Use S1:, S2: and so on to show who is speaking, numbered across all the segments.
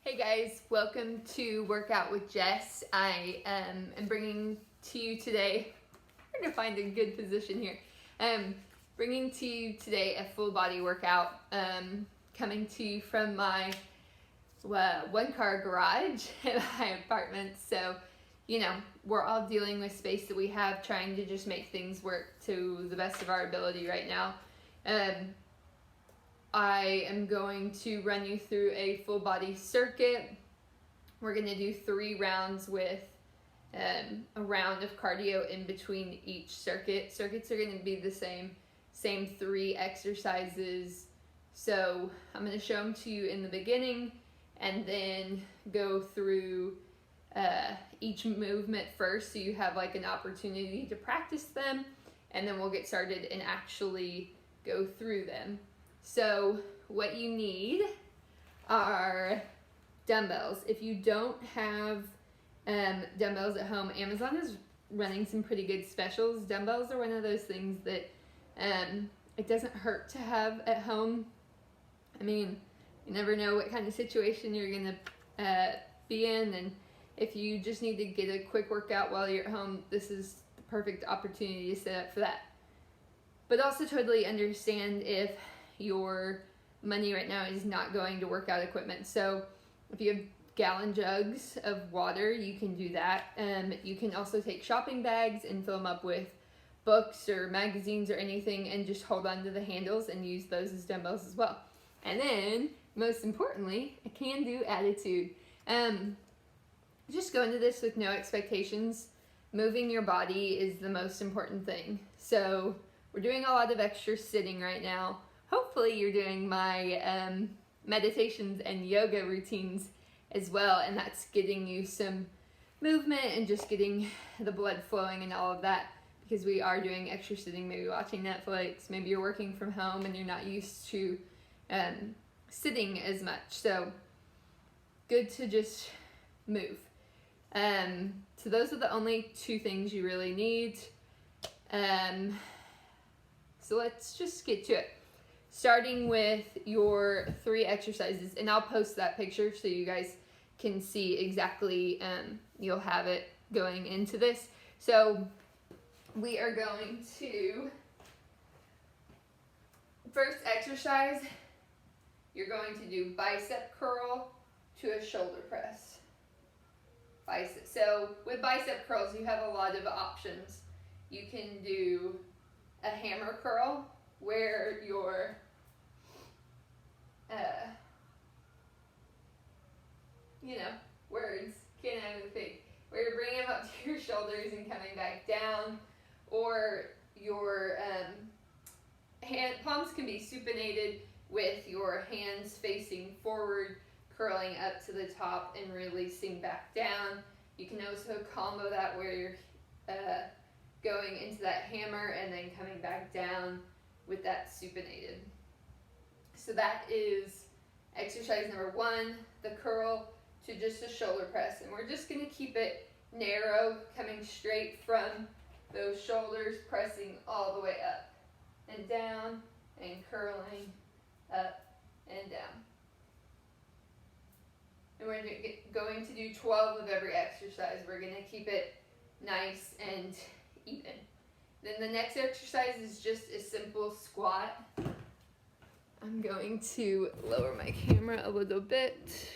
S1: Hey guys, welcome to Workout with Jess. I am bringing to you today, I'm going to find a good position here, bringing to you today a full body workout, coming to you from my one car garage at my apartment. So, you know, we're all dealing with space that we have, trying to just make things work to the best of our ability right now. I am going to run you through a full body circuit. We're going to do 3 rounds with a round of cardio in between each circuit. Circuits are going to be the same 3 exercises. So I'm going to show them to you in the beginning and then go through each movement first so you have like an opportunity to practice them, and then we'll get started and actually go through them. So what you need are dumbbells. If you don't have dumbbells at home, Amazon is running some pretty good specials. Dumbbells are one of those things that it doesn't hurt to have at home. I mean, you never know what kind of situation you're going to be in, and if you just need to get a quick workout while you're at home, this is the perfect opportunity to set up for that. But also totally understand if your money right now is not going to workout equipment. So if you have gallon jugs of water, you can do that. You can also take shopping bags and fill them up with books or magazines or anything and just hold on to the handles and use those as dumbbells as well. And then, most importantly, a can-do attitude. Just go into this with no expectations. Moving your body is the most important thing. So we're doing a lot of extra sitting right now. Hopefully you're doing my meditations and yoga routines as well, and that's getting you some movement and just getting the blood flowing and all of that, because we are doing extra sitting, maybe watching Netflix, maybe you're working from home and you're not used to sitting as much. So good to just move. So those are the only 2 things you really need. So let's just get to it. Starting with your 3 exercises, and I'll post that picture so you guys can see exactly, you'll have it going into this. So we are going to, first exercise, you're going to do bicep curl to a shoulder press. Bicep. So with bicep curls, you have a lot of options. You can do a hammer curl, where your words can't have a thing, where you're bringing them up to your shoulders and coming back down, or your palms can be supinated with your hands facing forward, curling up to the top and releasing back down. You can also combo that where you're going into that hammer and then coming back down with that supinated. So that is exercise number 1, the curl to just a shoulder press. And we're just going to keep it narrow, coming straight from those shoulders, pressing all the way up and down and curling up and down. And we're going to do 12 of every exercise. We're going to keep it nice and even. Then the next exercise is just a simple squat. I'm going to lower my camera a little bit.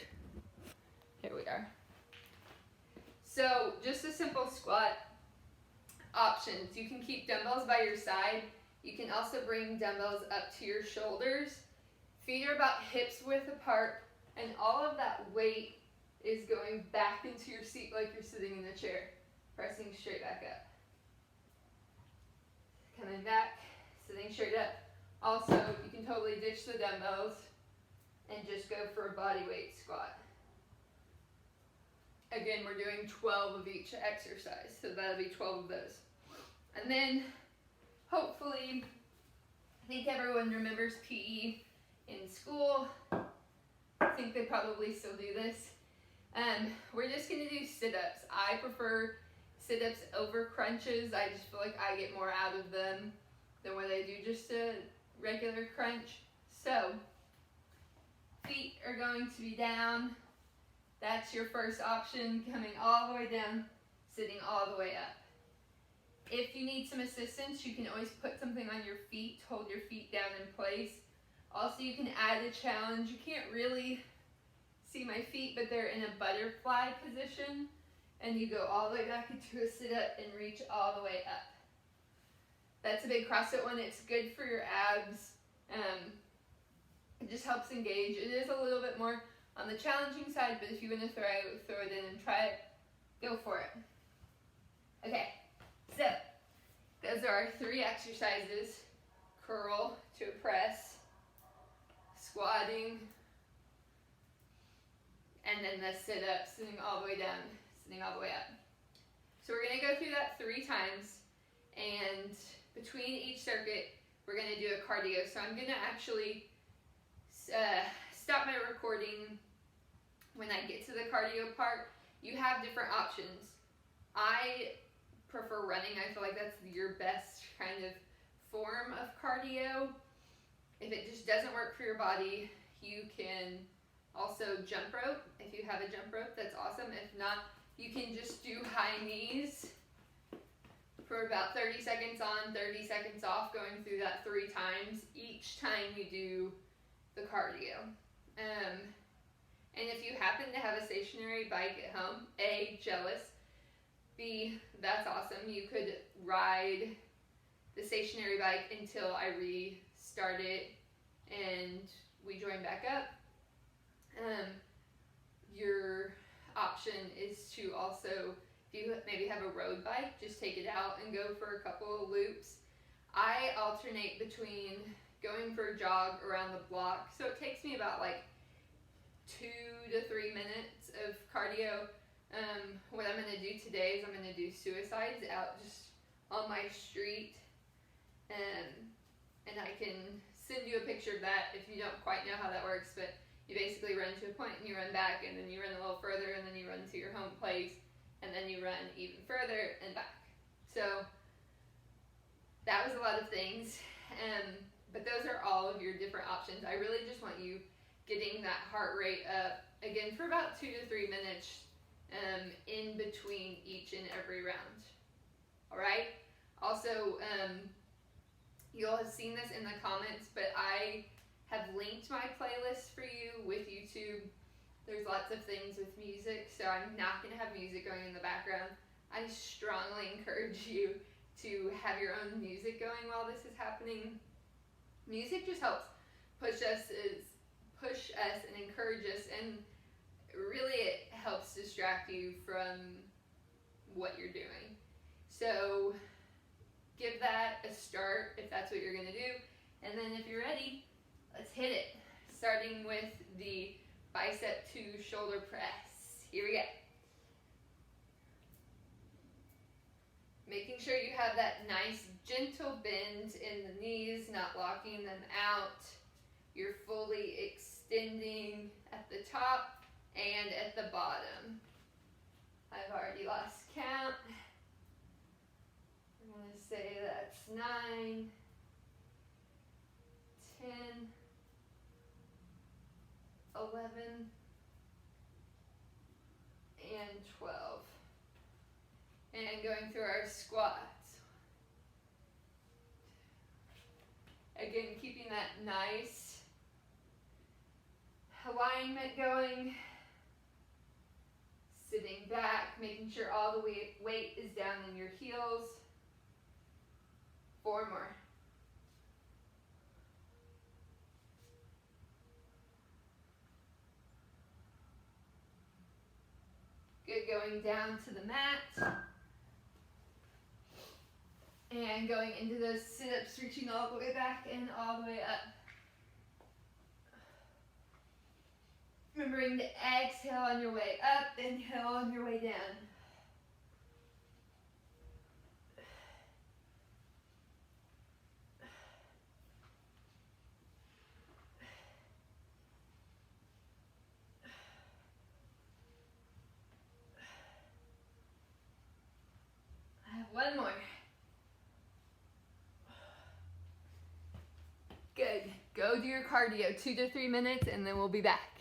S1: Here we are. So just a simple squat. Options. You can keep dumbbells by your side. You can also bring dumbbells up to your shoulders. Feet are about hips width apart, and all of that weight is going back into your seat like you're sitting in a chair, pressing straight back up. Coming back, sitting straight up. Also, you can totally ditch the dumbbells and just go for a body weight squat. Again, we're doing 12 of each exercise, so that'll be 12 of those. And then, hopefully, I think everyone remembers PE in school. I think they probably still do this. We're just going to do sit-ups. I prefer sit-ups over crunches. I just feel like I get more out of them than when I do just a regular crunch. So feet are going to be down, That's your first option, coming all the way down, sitting all the way up. If you need some assistance, you can always put something on your feet, hold your feet down in place. Also, you can add a challenge. You can't really see my feet, but they're in a butterfly position, and you go all the way back into a sit-up and reach all the way up. That's a big CrossFit one. It's good for your abs. It just helps engage. It is a little bit more on the challenging side, but if you want to throw it in and try it, go for it. Okay, so those are our 3 exercises. Curl to a press, squatting, and then the sit-up, sitting all the way down, sitting all the way up. So we're going to go through that 3 times, and between each circuit, we're going to do a cardio. So I'm going to actually stop my recording when I get to the cardio part. You have different options. I prefer running. I feel like that's your best kind of form of cardio. If it just doesn't work for your body, you can also jump rope. If you have a jump rope, that's awesome. If not, you can just do high knees for about 30 seconds on, 30 seconds off, going through that 3 times each time you do the cardio. And if you happen to have a stationary bike at home, A, jealous, B, that's awesome. You could ride the stationary bike until I restart it and we join back up. Your option is to also, if you maybe have a road bike, just take it out and go for a couple of loops. I alternate between going for a jog around the block, so it takes me about like 2 to 3 minutes of cardio. What I'm going to do today is I'm going to do suicides out just on my street, and I can send you a picture of that if you don't quite know how that works, but you basically run to a point and you run back, and then you run a little further, and then you run to your home place, and then you run even further and back. So that was a lot of things, but those are all of your different options. I really just want you getting that heart rate up, again, for about 2 to 3 minutes in between each and every round. All right? Also, you'll have seen this in the comments, but I have linked my playlist for you with YouTube. There's lots of things with music, so I'm not going to have music going in the background. I strongly encourage you to have your own music going while this is happening. Music just helps push us and encourage us, and really it helps distract you from what you're doing. So give that a start if that's what you're going to do, and then if you're ready, let's hit it. Starting with the bicep to shoulder press. Here we go. Making sure you have that nice gentle bend in the knees, not locking them out. You're fully extending at the top and at the bottom. I've already lost count. I'm going to say that's 9, 10, 11, and 12. And going through our squats. Again, keeping that nice alignment going. Sitting back, making sure all the weight is down in your heels. 4 more. Good, going down to the mat. And going into those sit-ups, reaching all the way back and all the way up. Remembering to exhale on your way up, inhale on your way down. I have 1 more. Good. Go do your cardio, 2 to 3 minutes, and then we'll be back.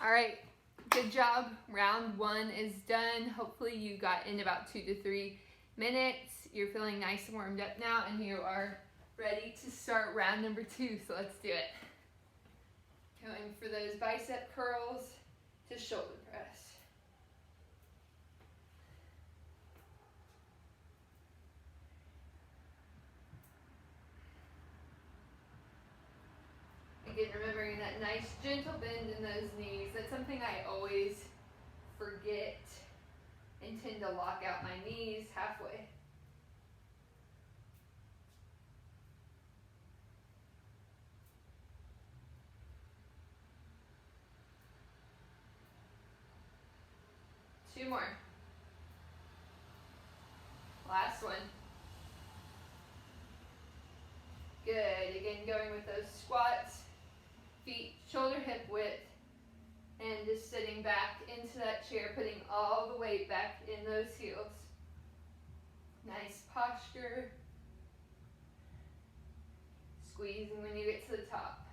S1: All right, good job. Round 1 is done. Hopefully you got in about 2 to 3 minutes. You're feeling nice and warmed up now, and you are ready to start round number 2. So let's do it. Going for those bicep curls to shoulder press. Again, remembering that nice gentle bend in those knees. That's something I always forget and tend to lock out my knees halfway. Two more. Last one. Good. Again, going with those squats, feet shoulder hip width, and just sitting back into that chair, putting all the weight back in those heels. Nice posture. Squeezing when you get to the top.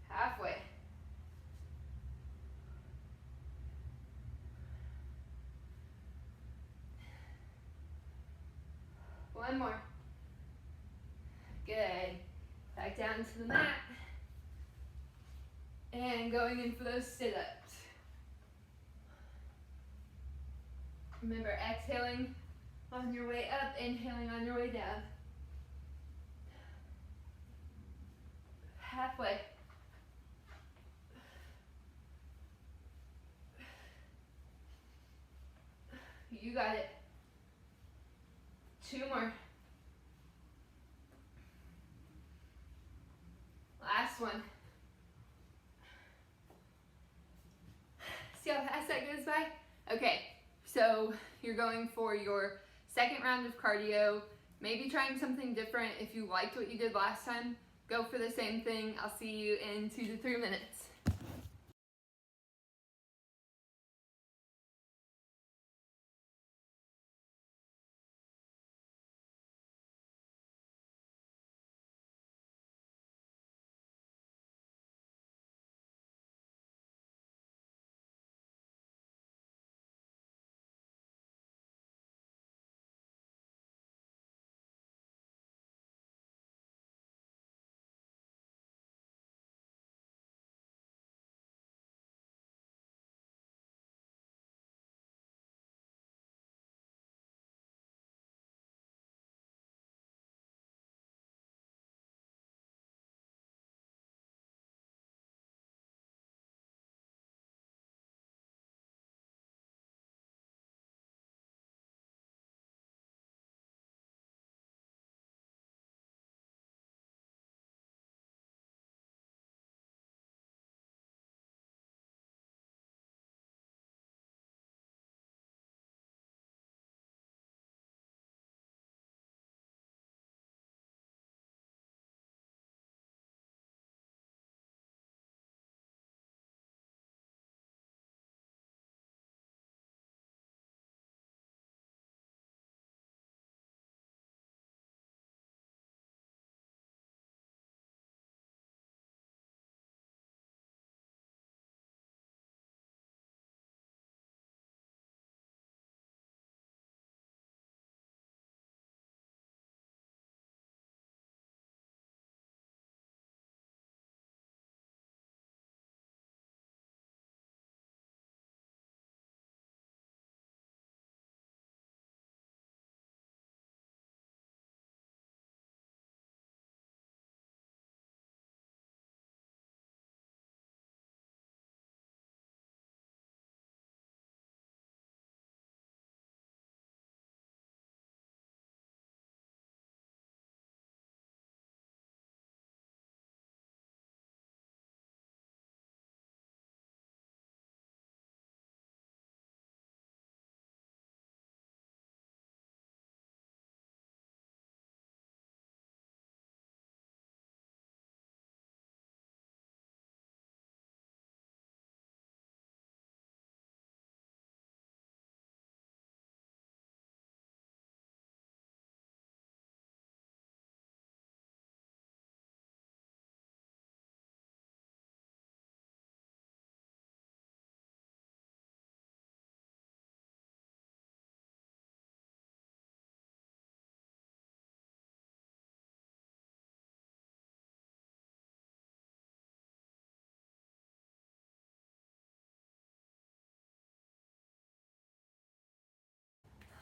S1: Halfway. One more. Good. Back down to the mat. And going in for those sit-ups. Remember, exhaling on your way up, inhaling on your way down. Halfway. You got it. Two more. Last one. See how fast that goes by? Okay, so you're going for your second round of cardio, maybe trying something different. If you liked what you did last time, go for the same thing. I'll see you in 2 to 3 minutes.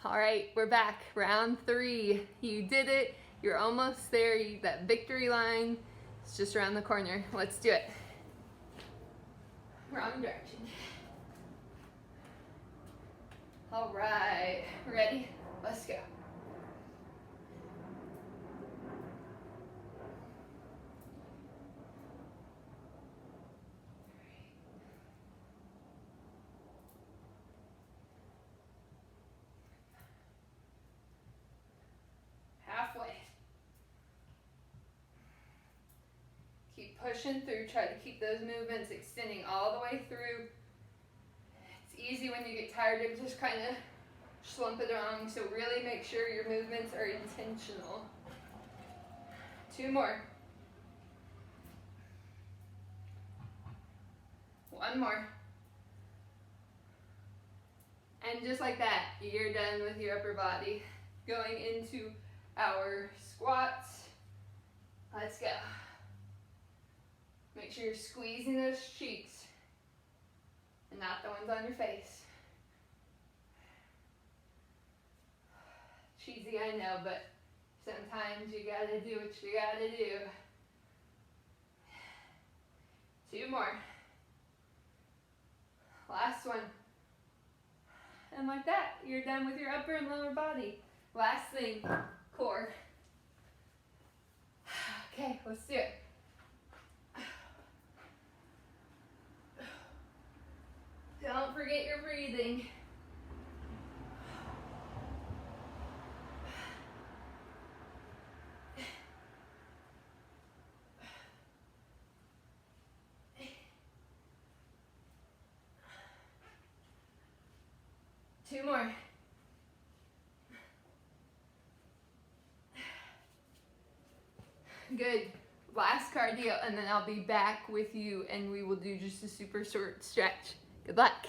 S1: All right, we're back. Round 3. You did it. You're almost there. That victory line is just around the corner. Let's do it. Wrong direction. All right, ready? Let's go. Halfway. Keep pushing through. Try to keep those movements extending all the way through. It's easy when you get tired to just kind of slump it along, so really make sure your movements are intentional. 2 more. 1 more. And just like that, you're done with your upper body. Going into our squats. Let's go. Make sure you're squeezing those cheeks and not the ones on your face. Cheesy, I know, but sometimes you gotta do what you gotta do. 2 more. Last one. And like that, you're done with your upper and lower body. Last thing, core. Okay, let's do it. Don't forget your breathing. Two more. Good. Last cardio, and then I'll be back with you and we will do just a super short stretch. Good luck.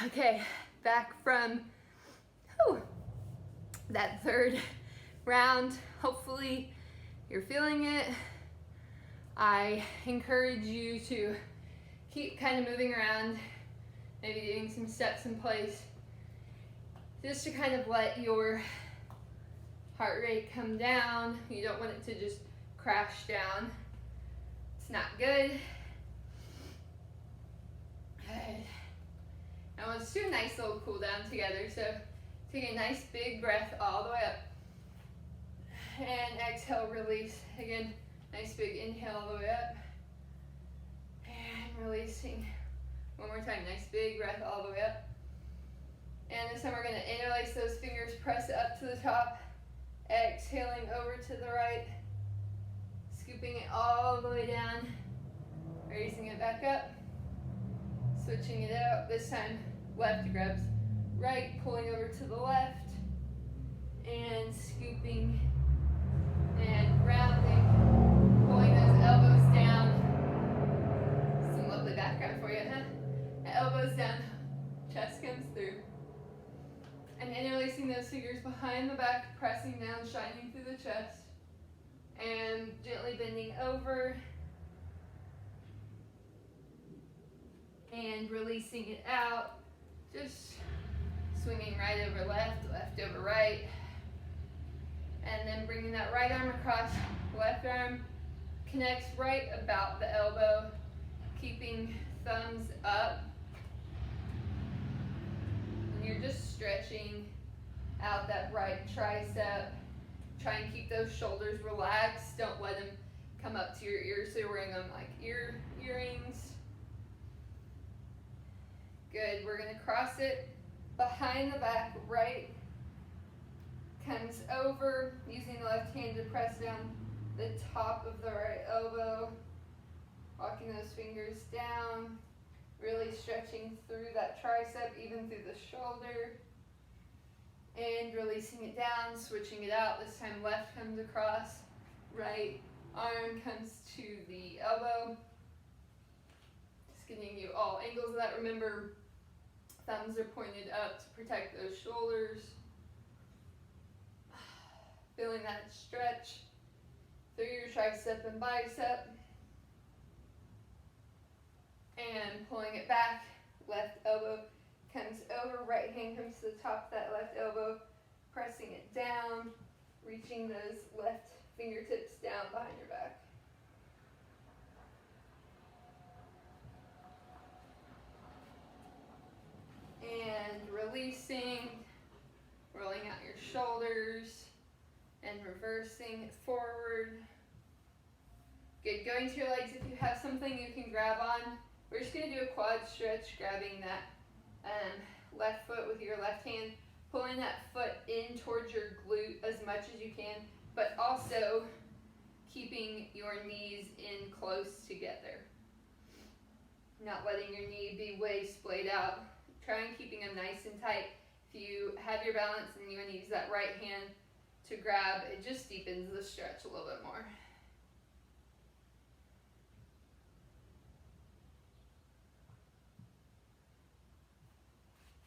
S1: Okay, back from that third round. Hopefully you're feeling it. I encourage you to keep kind of moving around, maybe doing some steps in place, just to kind of let your heart rate come down. You don't want it to just crash down. It's not good. Good. Now let's do a nice little cool down together. So take a nice big breath all the way up. And exhale, release. Again, nice big inhale all the way up. And releasing. One more time, nice big breath all the way up. And this time we're going to interlace those fingers, press it up to the top. Exhaling over to the right. Scooping it all the way down. Raising it back up. Switching it out. This time, left grabs right, pulling over to the left. And scooping and rounding. Pulling those elbows down. Some lovely background for you, huh? Elbows down, chest comes through. And interlacing those fingers behind the back, pressing down, shining through the chest. And gently bending over. And releasing it out. Just swinging right over left, left over right. And then bringing that right arm across, left arm connects right about the elbow, keeping thumbs up. And you're just stretching out that right tricep. Try and keep those shoulders relaxed. Don't let them come up to your ears so you're wearing them like earrings. Good. We're going to cross it behind the back, right comes over, using the left hand to press down the top of the right elbow, walking those fingers down, really stretching through that tricep, even through the shoulder, and releasing it down, switching it out. This time left comes across, right arm comes to the elbow. Just getting you all angles of that. Remember, thumbs are pointed up to protect those shoulders. Feeling that stretch through your tricep and bicep. And pulling it back, left elbow comes over, right hand comes to the top of that left elbow, pressing it down, reaching those left fingertips down behind your back. And releasing, rolling out your shoulders, and reversing forward. Good, going to your legs. If you have something you can grab on, we're just going to do a quad stretch, grabbing that left foot with your left hand, pulling that foot in towards your glute as much as you can, but also keeping your knees in close together. Not letting your knee be way splayed out. Try and keeping them nice and tight. If you have your balance and you want to use that right hand to grab, it just deepens the stretch a little bit more.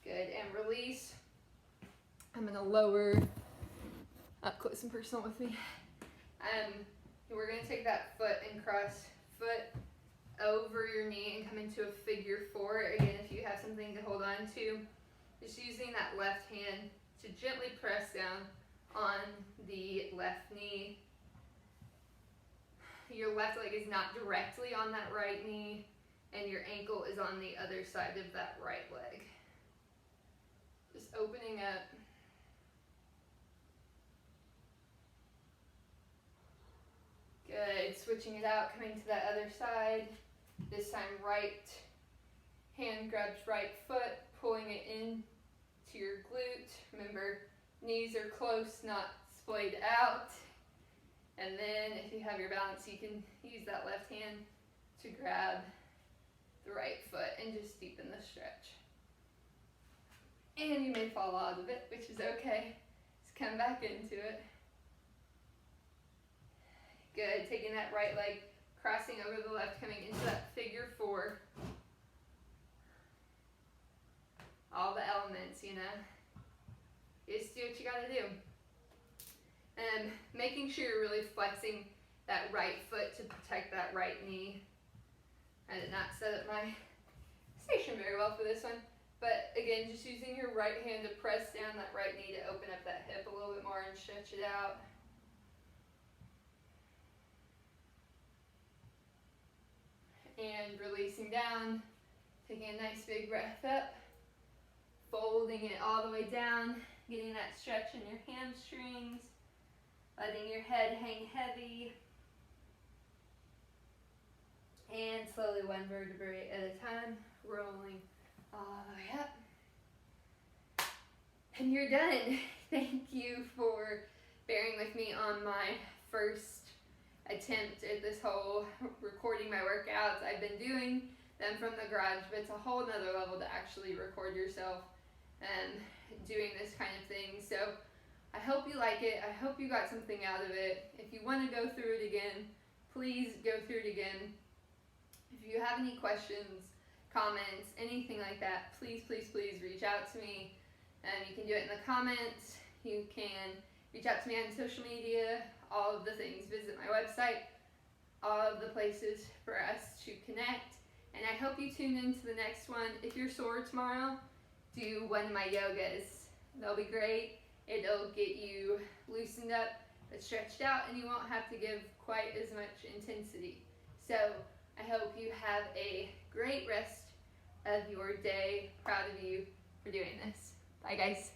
S1: Good, and release. I'm going to lower up close and personal with me. We're going to take that foot and cross foot over your knee and come into a figure four. Again, if you have something to hold on to, just using that left hand to gently press down on the left knee. Your left leg is not directly on that right knee, and your ankle is on the other side of that right leg. Just opening up. Good, switching it out, coming to that other side. This time right hand grabs right foot, pulling it in to your glute. Remember, knees are close, not splayed out. And then if you have your balance, you can use that left hand to grab the right foot and just deepen the stretch. And you may fall out of it, which is okay. Just come back into it. Good, taking that right leg, crossing over the left, coming into that figure four. all the elements, you know. Just do what you gotta do. And making sure you're really flexing that right foot to protect that right knee. I did not set up my station very well for this one. But again, just using your right hand to press down that right knee to open up that hip a little bit more and stretch it out. And releasing down, taking a nice big breath up, folding it all the way down, getting that stretch in your hamstrings, letting your head hang heavy, and slowly one vertebrae at a time, rolling all the way up. And you're done. Thank you for bearing with me on my first attempt at this whole recording my workouts. I've been doing them from the garage, but it's a whole nother level to actually record yourself and doing this kind of thing. So I hope you like it. I hope you got something out of it. If you want to go through it again, please go through it again. If you have any questions, comments, anything like that, please reach out to me. You can do it in the comments. You can reach out to me on social media, all of the things. Visit my website, all of the places for us to connect. And I hope you tune into the next one. If you're sore tomorrow, do one of my yogas. They'll be great. It'll get you loosened up but stretched out, and you won't have to give quite as much intensity. So I hope you have a great rest of your day. Proud of you for doing this. Bye, guys.